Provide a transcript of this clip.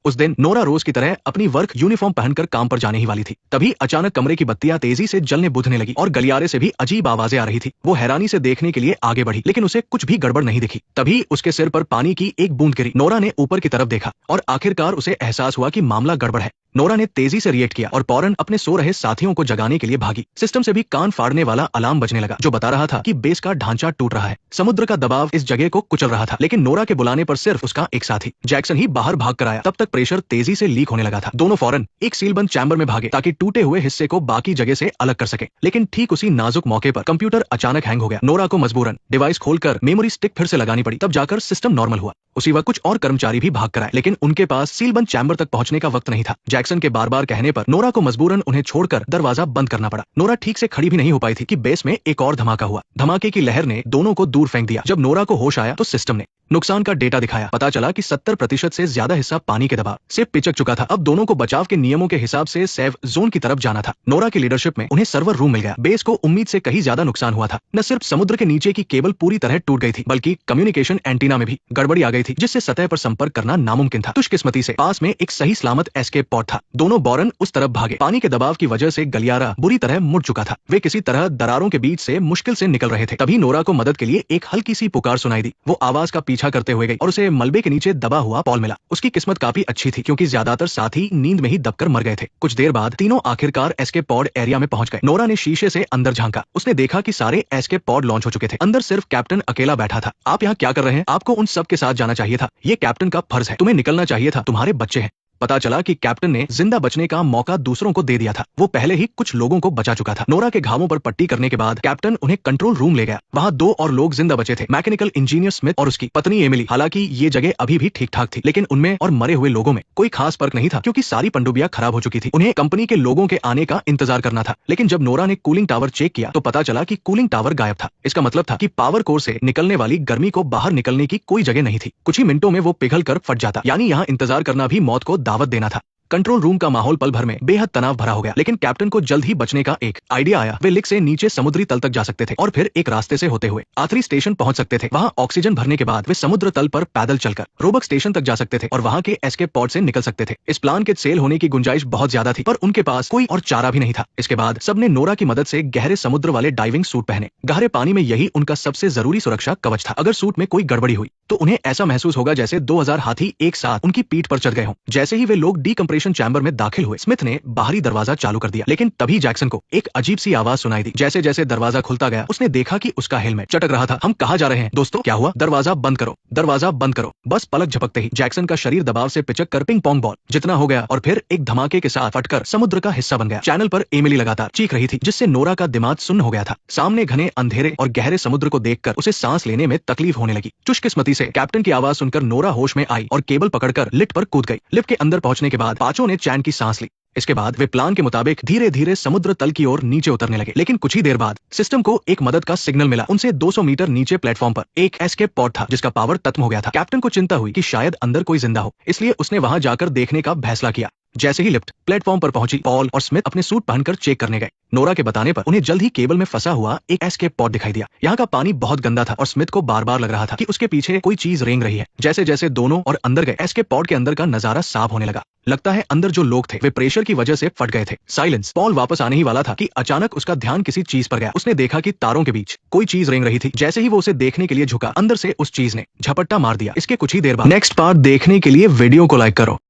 उस दिन नोरा रोज की तरह अपनी वर्क यूनिफॉर्म पहनकर काम पर जाने ही वाली थी। तभी अचानक कमरे की बत्तियां तेजी से जलने बुझने लगी और गलियारे से भी अजीब आवाजें आ रही थी। वो हैरानी से देखने के लिए आगे बढ़ी, लेकिन उसे कुछ भी गड़बड़ नहीं दिखी। तभी उसके सिर पर पानी की एक बूंद गिरी। नोरा ने ऊपर की तरफ देखा और आखिरकार उसे एहसास हुआ कि मामला गड़बड़ है। नोरा ने तेजी से रिएक्ट किया और फौरन अपने सो रहे साथियों को जगाने के लिए भागी। सिस्टम से भी कान फाड़ने वाला अलार्म बजने लगा, जो बता रहा था कि बेस का ढांचा टूट रहा है। समुद्र का दबाव इस जगह को कुचल रहा था, लेकिन नोरा के बुलाने पर सिर्फ उसका एक साथी जैक्सन ही बाहर भाग कर आया। तब तक प्रेशर तेजी से लीक होने लगा था। दोनों फौरन एक सीलबंद चैम्बर में भागे ताकि टूटे हुए हिस्से को बाकी जगह से अलग कर सके। लेकिन ठीक उसी नाजुक मौके पर कंप्यूटर अचानक हैंग हो गया। नोरा को मजबूरन डिवाइस खोलकर मेमोरी स्टिक फिर से लगानी पड़ी, तब जाकर सिस्टम नॉर्मल हुआ। उसी वक्त कुछ और कर्मचारी भी भाग कर आए, लेकिन उनके पास सीलबंद चैम्बर तक पहुंचने का वक्त नहीं था। जैक्सन के बार बार कहने पर नोरा को मजबूरन उन्हें छोड़कर दरवाजा बंद करना पड़ा। नोरा ठीक से खड़ी भी नहीं हो पाई थी कि बेस में एक और धमाका हुआ। धमाके की लहर ने दोनों को दूर फेंक दिया। जब नोरा को होश आया तो सिस्टम ने नुकसान का डेटा दिखाया। पता चला कि 70% से ज्यादा हिस्सा पानी के दबाव से पिचक चुका था। अब दोनों को बचाव के नियमों के हिसाब से सेफ जोन की तरफ जाना था। नोरा की लीडरशिप में उन्हें सर्वर रूम मिल गया। बेस को उम्मीद से कहीं ज्यादा नुकसान हुआ था। न सिर्फ समुद्र के नीचे की केबल पूरी तरह टूट गई थी, बल्कि कम्युनिकेशन एंटीना में भी गड़बड़ी आ गई थी, जिससे सतह पर संपर्क करना नामुमकिन था। खुशकिस्मती से पास में एक सही सलामत एस्केप पॉड था। दोनों बॉरन उस तरफ भागे। पानी के दबाव की वजह से गलियारा बुरी तरह मुड़ चुका था। वे किसी तरह दरारों के बीच से मुश्किल से निकल रहे थे। तभी नोरा को मदद के लिए एक हल्की सी पुकार सुनाई दी। वो आवाज का पीछा करते हुए गई और उसे मलबे के नीचे दबा हुआ पॉल मिला। उसकी किस्मत काफी अच्छी थी, क्योंकि ज्यादातर साथी नींद में ही दबकर मर गए थे। कुछ देर बाद तीनों आखिरकार एस्केप पॉड एरिया में पहुंच गए। नोरा ने शीशे से अंदर झांका। उसने देखा कि सारे एस्केप पॉड लॉन्च हो चुके थे। अंदर सिर्फ कैप्टन अकेला बैठा था। आप यहाँ क्या कर रहे हैं? आपको उन सब के साथ जाना चाहिए था। ये कैप्टन का फर्ज है। तुम्हें निकलना चाहिए था। तुम्हारे बच्चे हैं। पता चला कि कैप्टन ने जिंदा बचने का मौका दूसरों को दे दिया था। वो पहले ही कुछ लोगों को बचा चुका था। नोरा के घावों पर पट्टी करने के बाद कैप्टन उन्हें कंट्रोल रूम ले गया। वहाँ 2 और लोग जिंदा बचे थे, मैकेनिकल इंजीनियर स्मिथ और उसकी पत्नी एमिली। हालांकि ये जगह अभी भी ठीक ठाक थी, लेकिन उनमें और मरे हुए लोगों में कोई खास फर्क नहीं था, क्योंकि सारी पनडुब्बियां खराब हो चुकी थी। उन्हें कंपनी के लोगों के आने का इंतजार करना था। लेकिन जब नोरा ने कूलिंग टावर चेक किया तो पता चला कि कूलिंग टावर गायब था। इसका मतलब था कि पावर कोर से निकलने वाली गर्मी को बाहर निकलने की कोई जगह नहीं थी। कुछ ही मिनटों में वो पिघल कर फट जाता। यानी यहाँ इंतजार करना भी मौत को दावत देना था। कंट्रोल रूम का माहौल पल भर में बेहद तनाव भरा हो गया, लेकिन कैप्टन को जल्द ही बचने का एक आइडिया आया। वे लिक से नीचे समुद्री तल तक जा सकते थे और फिर एक रास्ते से होते हुए आखिरी स्टेशन पहुंच सकते थे। वहां ऑक्सीजन भरने के बाद वे समुद्र तल पर पैदल चलकर रोबक स्टेशन तक जा सकते थे और वहां के एस्केप पॉड से निकल सकते थे। इस प्लान के फेल होने की गुंजाइश बहुत ज्यादा थी, पर उनके पास कोई और चारा भी नहीं था। इसके बाद सबने नोरा की मदद से गहरे समुद्र वाले डाइविंग सूट पहने। गहरे पानी में यही उनका सबसे जरूरी सुरक्षा कवच था। अगर सूट में कोई गड़बड़ी हुई तो उन्हें ऐसा महसूस होगा जैसे 2000 हाथी एक साथ उनकी पीठ पर चढ़ गए हों। जैसे ही वे लोग डीकंप्रेशन चैम्बर में दाखिल हुए, स्मिथ ने बाहरी दरवाजा चालू कर दिया। लेकिन तभी जैक्सन को एक अजीब सी आवाज सुनाई दी। जैसे जैसे दरवाजा खुलता गया, उसने देखा कि उसका हेलमेट चटक रहा था। हम कहाँ जा रहे हैं दोस्तों? क्या हुआ? दरवाजा बंद करो, दरवाजा बंद करो। बस पलक झपकते ही जैक्सन का शरीर दबाव से पिचक कर पिंग पोंग बॉल जितना हो गया और फिर एक धमाके के साथ फटकर समुद्र का हिस्सा बन गया। चैनल पर एमिली लगातार चीख रही थी, जिससे नोरा का दिमाग सुन्न हो गया था। सामने घने अंधेरे और गहरे समुद्र को देखकर उसे सांस लेने में तकलीफ होने लगी। खुशकिस्मती से कैप्टन की आवाज सुनकर नोरा होश में आई और केबल पकड़कर लिफ्ट पर कूद गई। लिफ्ट के अंदर पहुंचने के बाद पांचों ने चैन की सांस ली। इसके बाद वे प्लान के मुताबिक धीरे धीरे समुद्र तल की ओर नीचे उतरने लगे। लेकिन कुछ ही देर बाद सिस्टम को एक मदद का सिग्नल मिला। उनसे 200 मीटर नीचे प्लेटफॉर्म पर एक एस्केप पॉड था, जिसका पावर खत्म हो गया था। कैप्टन को चिंता हुई कि शायद अंदर कोई जिंदा हो, इसलिए उसने वहां जाकर देखने का फैसला किया। जैसे ही लिफ्ट प्लेटफॉर्म पर पहुंची, पॉल और स्मिथ अपने सूट पहनकर चेक करने गए। नोरा के बताने पर उन्हें जल्द ही केबल में फंसा हुआ एक एस्केप पॉड दिखाई दिया। यहाँ का पानी बहुत गंदा था और स्मिथ को बार बार लग रहा था कि उसके पीछे कोई चीज रेंग रही है। जैसे जैसे दोनों और अंदर गए, एस्केप पॉड के अंदर का नजारा साफ होने लगा। लगता है अंदर जो लोग थे वे प्रेशर की वजह से फट गए थे। साइलेंस। पॉल वापस आने ही वाला था कि अचानक उसका ध्यान किसी चीज पर गया। उसने देखा कि तारों के बीच कोई चीज रेंग रही थी। जैसे ही वो उसे देखने के लिए झुका, अंदर से उस चीज ने झपट्टा मार दिया। इसके कुछ ही देर बाद नेक्स्ट पार्ट देखने के लिए वीडियो को लाइक करो।